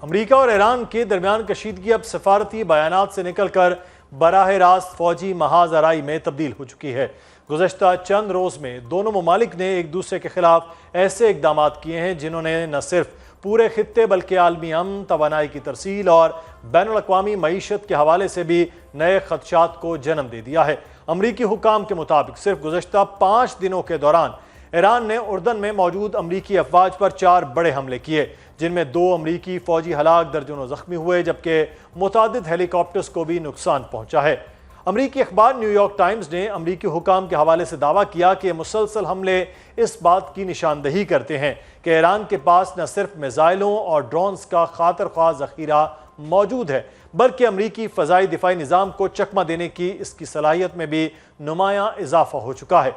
امریکہ اور ایران کے درمیان کشیدگی اب سفارتی بیانات سے نکل کر براہ راست فوجی محاذ آرائی میں تبدیل ہو چکی ہے۔ گزشتہ چند روز میں دونوں ممالک نے ایک دوسرے کے خلاف ایسے اقدامات کیے ہیں جنہوں نے نہ صرف پورے خطے بلکہ عالمی امن، توانائی کی ترسیل اور بین الاقوامی معیشت کے حوالے سے بھی نئے خدشات کو جنم دے دیا ہے۔ امریکی حکام کے مطابق صرف گزشتہ 5 دنوں کے دوران ایران نے اردن میں موجود امریکی افواج پر 4 بڑے حملے کیے، جن میں 2 امریکی فوجی ہلاک، درجنوں زخمی ہوئے، جبکہ متعدد ہیلی کاپٹرز کو بھی نقصان پہنچا ہے۔ امریکی اخبار نیو یارک ٹائمز نے امریکی حکام کے حوالے سے دعویٰ کیا کہ مسلسل حملے اس بات کی نشاندہی کرتے ہیں کہ ایران کے پاس نہ صرف میزائلوں اور ڈرونز کا خاطر خواہ ذخیرہ موجود ہے، بلکہ امریکی فضائی دفاعی نظام کو چکمہ دینے کی اس کی صلاحیت میں بھی نمایاں اضافہ ہو چکا ہے۔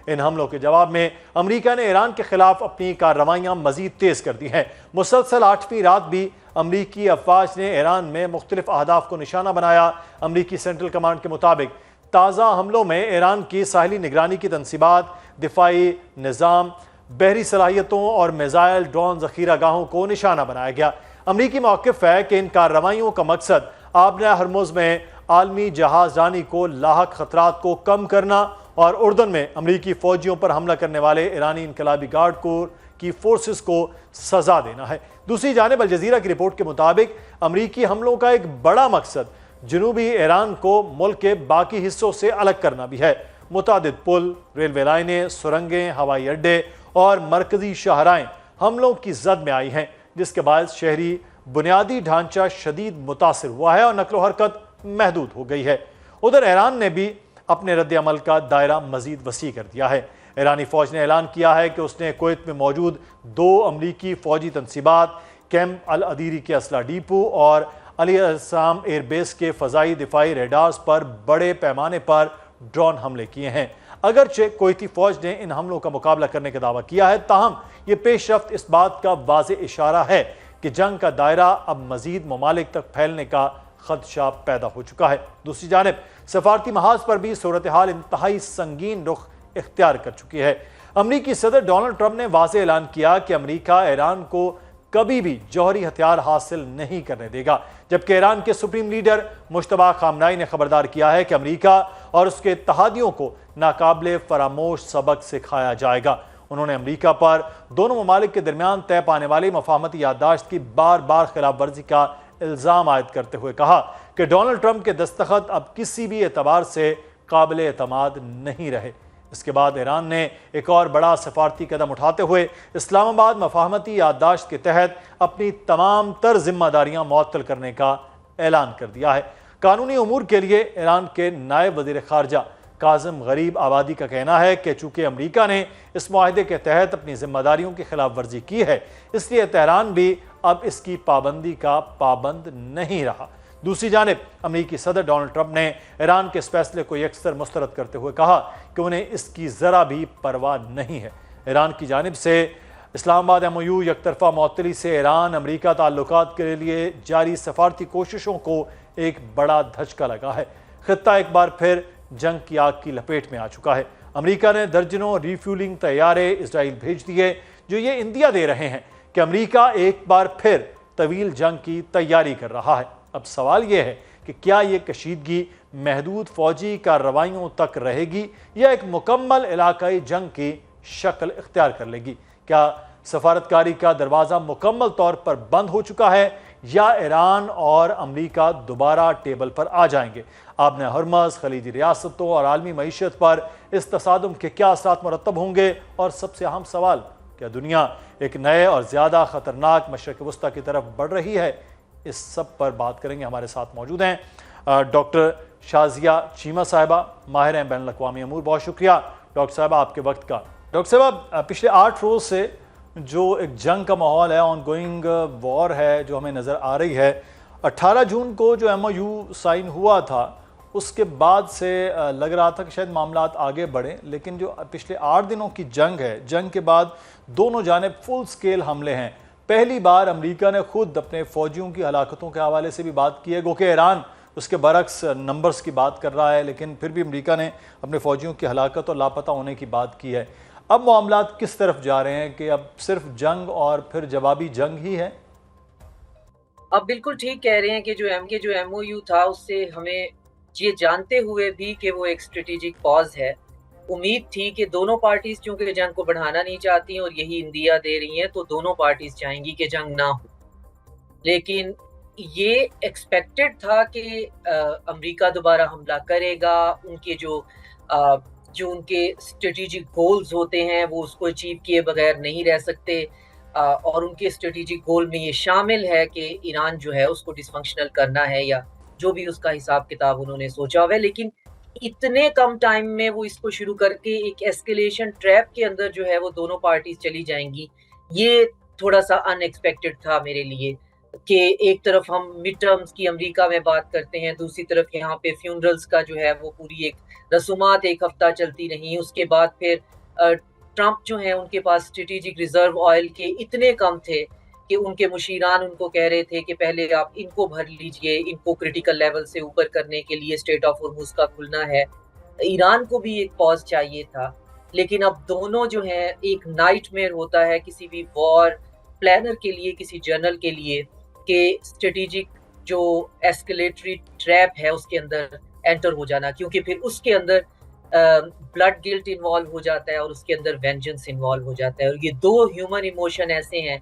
ان حملوں کے جواب میں امریکہ نے ایران کے خلاف اپنی کارروائیاں مزید تیز کر دی ہیں۔ مسلسل 8ویں رات بھی امریکی افواج نے ایران میں مختلف اہداف کو نشانہ بنایا۔ امریکی سینٹرل کمانڈ کے مطابق تازہ حملوں میں ایران کی ساحلی نگرانی کی تنصیبات، دفاعی نظام، بحری صلاحیتوں اور میزائل ڈرون ذخیرہ گاہوں کو نشانہ بنایا گیا۔ امریکی موقف ہے کہ ان کارروائیوں کا مقصد آبنہ ہرمز میں عالمی جہاز رانی کو لاحق خطرات کو کم کرنا اور اردن میں امریکی فوجیوں پر حملہ کرنے والے ایرانی انقلابی گارڈ کور کی فورسز کو سزا دینا ہے۔ دوسری جانب الجزیرہ کی رپورٹ کے مطابق امریکی حملوں کا ایک بڑا مقصد جنوبی ایران کو ملک کے باقی حصوں سے الگ کرنا بھی ہے۔ متعدد پل، ریلوے لائنیں، سرنگیں، ہوائی اڈے اور مرکزی شاہراہیں حملوں کی زد میں آئی ہیں، جس کے باعث شہری بنیادی ڈھانچہ شدید متاثر ہوا ہے اور نقل و حرکت محدود ہو گئی ہے۔ ادھر ایران نے بھی اپنے رد عمل کا دائرہ مزید وسیع کر دیا ہے۔ ایرانی فوج نے اعلان کیا ہے کہ اس نے کویت میں موجود 2 امریکی فوجی تنصیبات، کیمپ العدیری کے اسلحہ ڈیپو اور علی السلام ایئر بیس کے فضائی دفاعی ریڈارز پر بڑے پیمانے پر ڈرون حملے کیے ہیں۔ اگرچہ کویتی فوج نے ان حملوں کا مقابلہ کرنے کا دعویٰ کیا ہے، تاہم یہ پیش رفت اس بات کا واضح اشارہ ہے کہ جنگ کا دائرہ اب مزید ممالک تک پھیلنے کا خدشہ پیدا ہو چکا ہے۔ دوسری جانب سفارتی محاذ پر بھی صورتحال انتہائی سنگین رخ اختیار کر چکی ہے۔ امریکی صدر ڈونلڈ ٹرمپ نے واضح اعلان کیا کہ امریکہ ایران کو کبھی بھی جوہری ہتھیار حاصل نہیں کرنے دے گا، جبکہ ایران کے سپریم لیڈر مجتبیٰ خامنہئی نے خبردار کیا ہے کہ امریکہ اور اس کے اتحادیوں کو ناقابل فراموش سبق سکھایا جائے گا۔ انہوں نے امریکہ پر دونوں ممالک کے درمیان طے پانے والی مفاہمتی یادداشت کی بار بار خلاف ورزی کا الزام عائد کرتے ہوئے کہا کہ ڈونلڈ ٹرمپ کے دستخط اب کسی بھی اعتبار سے قابل اعتماد نہیں رہے۔ اس کے بعد ایران نے ایک اور بڑا سفارتی قدم اٹھاتے ہوئے اسلام آباد مفاہمتی یادداشت کے تحت اپنی تمام تر ذمہ داریاں معطل کرنے کا اعلان کر دیا ہے۔ قانونی امور کے لیے ایران کے نائب وزیر خارجہ کاظم غریب آبادی کا کہنا ہے کہ چونکہ امریکہ نے اس معاہدے کے تحت اپنی ذمہ داریوں کی خلاف ورزی کی ہے، اس لیے تہران بھی اب اس کی پابندی کا پابند نہیں رہا۔ دوسری جانب امریکی صدر ڈونلڈ ٹرمپ نے ایران کے اس فیصلے کو یکسر مسترد کرتے ہوئے کہا کہ انہیں اس کی ذرا بھی پرواہ نہیں ہے۔ ایران کی جانب سے اسلام آباد MOU یک طرفہ معطلی سے ایران امریکہ تعلقات کے لیے جاری سفارتی کوششوں کو ایک بڑا دھچکا لگا ہے۔ خطہ ایک بار پھر جنگ کی آگ کی لپیٹ میں آ چکا ہے۔ امریکہ نے درجنوں ریفیولنگ طیارے اسرائیل بھیج دیے، جو یہ اندیا دے رہے ہیں کہ امریکہ ایک بار پھر طویل جنگ کی تیاری کر رہا ہے۔ اب سوال یہ ہے کہ کیا یہ کشیدگی محدود فوجی کارروائیوں تک رہے گی یا ایک مکمل علاقائی جنگ کی شکل اختیار کر لے گی؟ کیا سفارتکاری کا دروازہ مکمل طور پر بند ہو چکا ہے یا ایران اور امریکہ دوبارہ ٹیبل پر آ جائیں گے؟ آبنہ ہرمز، خلیجی ریاستوں اور عالمی معیشت پر اس تصادم کے کیا اثرات مرتب ہوں گے؟ اور سب سے اہم سوال، کیا دنیا ایک نئے اور زیادہ خطرناک مشرق وسطیٰ کی طرف بڑھ رہی ہے؟ اس سب پر بات کریں گے۔ ہمارے ساتھ موجود ہیں ڈاکٹر شازیہ چیمہ صاحبہ، ماہر ہیں بین الاقوامی امور۔ بہت شکریہ ڈاکٹر صاحبہ آپ کے وقت کا۔ ڈاکٹر صاحبہ، پچھلے 8 روز سے جو ایک جنگ کا ماحول ہے، آن گوئنگ وار ہے جو ہمیں نظر آ رہی ہے، 18 جون کو جو MOU سائن ہوا تھا اس کے بعد سے لگ رہا تھا کہ شاید معاملات آگے بڑھیں، لیکن جو پچھلے 8 دنوں کی جنگ ہے، جنگ کے بعد دونوں جانب فل سکیل حملے ہیں۔ پہلی بار امریکہ نے خود اپنے فوجیوں کی ہلاکتوں کے حوالے سے بھی بات کی ہے، گو کہ ایران اس کے برعکس نمبرز کی بات کر رہا ہے، لیکن پھر بھی امریکہ نے اپنے فوجیوں کی ہلاکت اور لاپتہ ہونے کی بات کی ہے۔ اب معاملات کس طرف جا رہے ہیں کہ اب صرف جنگ اور پھر جوابی جنگ ہی ہے؟ آپ بالکل ٹھیک کہہ رہے ہیں کہ جو ایم او یو تھا اس سے ہمیں یہ جانتے ہوئے بھی کہ وہ ایک اسٹریٹجک پاز ہے، امید تھی کہ دونوں پارٹیز چونکہ جنگ کو بڑھانا نہیں چاہتی ہیں اور یہی اندیا دے رہی ہیں تو دونوں پارٹیز چاہیں گی کہ جنگ نہ ہو، لیکن یہ ایکسپیکٹڈ تھا کہ امریکہ دوبارہ حملہ کرے گا، ان کے جو ان کے اسٹریٹجک گولز ہوتے ہیں وہ اس کو اچیو کیے بغیر نہیں رہ سکتے، اور ان کے اسٹریٹجک گول میں یہ شامل ہے کہ ایران جو ہے اس کو ڈس فنکشنل کرنا ہے یا جو بھی اس کا حساب کتاب انہوں نے سوچا ہوا ہے، لیکن اتنے کم ٹائم میں وہ اس کو شروع کر کے ایک ایسکیلیشن ٹریپ کے اندر جو ہے وہ دونوں پارٹیز چلی جائیں گی، یہ تھوڑا سا ان ایکسپیکٹڈ تھا میرے لیے، کہ ایک طرف ہم مڈ ٹرمز کی امریکہ میں بات کرتے ہیں، دوسری طرف یہاں پہ فیونرلز کا جو ہے وہ پوری ایک رسومات ایک ہفتہ چلتی رہی، اس کے بعد پھر ٹرمپ جو ہیں ان کے پاس اسٹریٹجک ریزرو آئل کے اتنے کم تھے کہ ان کے مشیران ان کو کہہ رہے تھے کہ پہلے آپ ان کو بھر لیجئے، ان کو کریٹیکل لیول سے اوپر کرنے کے لیے اسٹریٹ آف ہرمز کا کھلنا ہے، ایران کو بھی ایک پاز چاہیے تھا، لیکن اب دونوں جو ہیں ایک نائٹ میئر ہوتا ہے کسی بھی وار پلانر کے لیے، کسی جنرل کے لیے، کہ اسٹریٹجک جو ایسکلیٹری ٹریپ ہے اس کے اندر انٹر ہو جانا، کیونکہ پھر اس کے اندر بلڈ گلٹ انوالو ہو جاتا ہے اور اس کے اندر وینجنس انوالو ہو جاتا ہے، اور یہ دو ہیومن ایموشن ایسے ہیں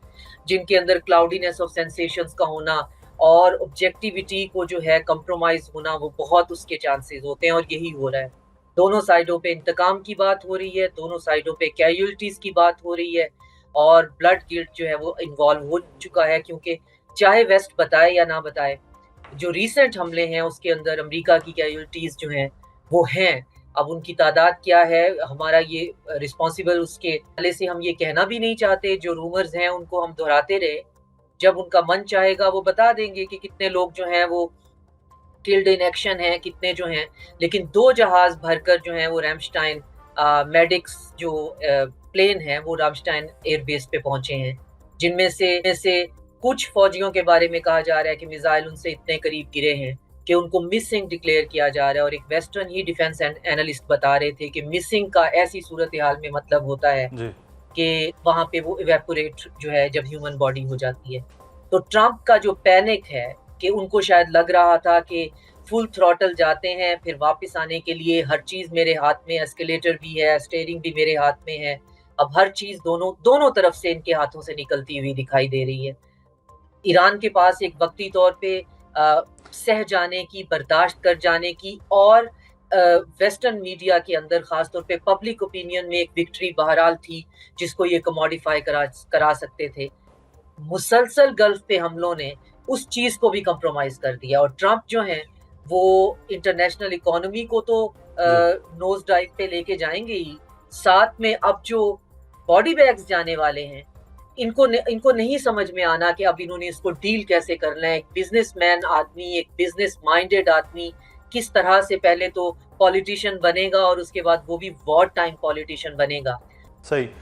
جن کے اندر کلاؤڈینس آف سینسیشنز کا ہونا اور آبجیکٹیوٹی کو جو ہے کمپرومائز ہونا وہ بہت اس کے چانسز ہوتے ہیں، اور یہی ہو رہا ہے، دونوں سائڈوں پہ انتقام کی بات ہو رہی ہے، دونوں سائڈوں پہ کیجولٹیز کی بات ہو رہی ہے، اور بلڈ گلٹ جو ہے وہ انوالو ہو چکا ہے، کیونکہ چاہے ویسٹ بتائے یا نہ بتائے جو ریسنٹ حملے ہیں اس کے اندر امریکہ کی کیجولٹیز جو ہیں وہ ہیں، اب ان کی تعداد کیا ہے ہمارا یہ رسپانسیبل اس کے حوالے سے ہم یہ کہنا بھی نہیں چاہتے، جو رومرز ہیں ان کو ہم دہراتے رہے، جب ان کا من چاہے گا وہ بتا دیں گے کہ کتنے لوگ جو ہیں وہ کلڈ ان ایکشن ہیں، کتنے جو ہیں، لیکن 2 جہاز بھر کر جو ہیں وہ رامشٹائن میڈکس جو پلین ہیں وہ رامشٹائن ایئر بیس پہ پہنچے ہیں، جن میں سے کچھ فوجیوں کے بارے میں کہا جا رہا ہے کہ میزائل ان سے اتنے قریب گرے ہیں کہ ان کو مسنگ ڈکلیئر کیا جا رہا ہے، اور ایک ویسٹرن ہی ڈیفنس اینالسٹ بتا رہے تھے کہ مسنگ کا ایسی صورتحال میں مطلب ہوتا ہے جی کہ وہاں پہ وہ ایویپوریٹ جو ہے جب ہیومن باڈی ہو جاتی ہے، تو ٹرمپ کا جو پینک ہے کہ ان کو شاید لگ رہا تھا کہ فل تھروٹل جاتے ہیں، پھر واپس آنے کے لیے ہر چیز میرے ہاتھ میں، ایسکیلیٹر بھی ہے، اسٹیئرنگ بھی میرے ہاتھ میں ہے، اب ہر چیز دونوں طرف سے ان کے ہاتھوں سے نکلتی ہوئی دکھائی دے رہی ہے، ایران کے پاس ایک وقتی طور پہ سہ جانے کی، برداشت کر جانے کی، اور ویسٹرن میڈیا کے اندر خاص طور پہ پبلک اوپینین میں ایک وکٹری بہرحال تھی جس کو یہ کموڈیفائی کرا سکتے تھے، مسلسل گلف پہ حملوں نے اس چیز کو بھی کمپرومائز کر دیا، اور ٹرمپ جو ہیں وہ انٹرنیشنل اکانومی کو تو جی نوز ڈائیو پہ لے کے جائیں گے ہی، ساتھ میں اب جو باڈی بیگز جانے والے ہیں ان کو نہیں سمجھ میں آنا کہ اب انہوں نے اس کو ڈیل کیسے کرنا ہے، ایک بزنس مین آدمی، ایک بزنس مائنڈیڈ آدمی کس طرح سے پہلے تو پولیٹیشین بنے گا اور اس کے بعد وہ بھی وار ٹائم پولیٹیشین بنے گا۔ صحیح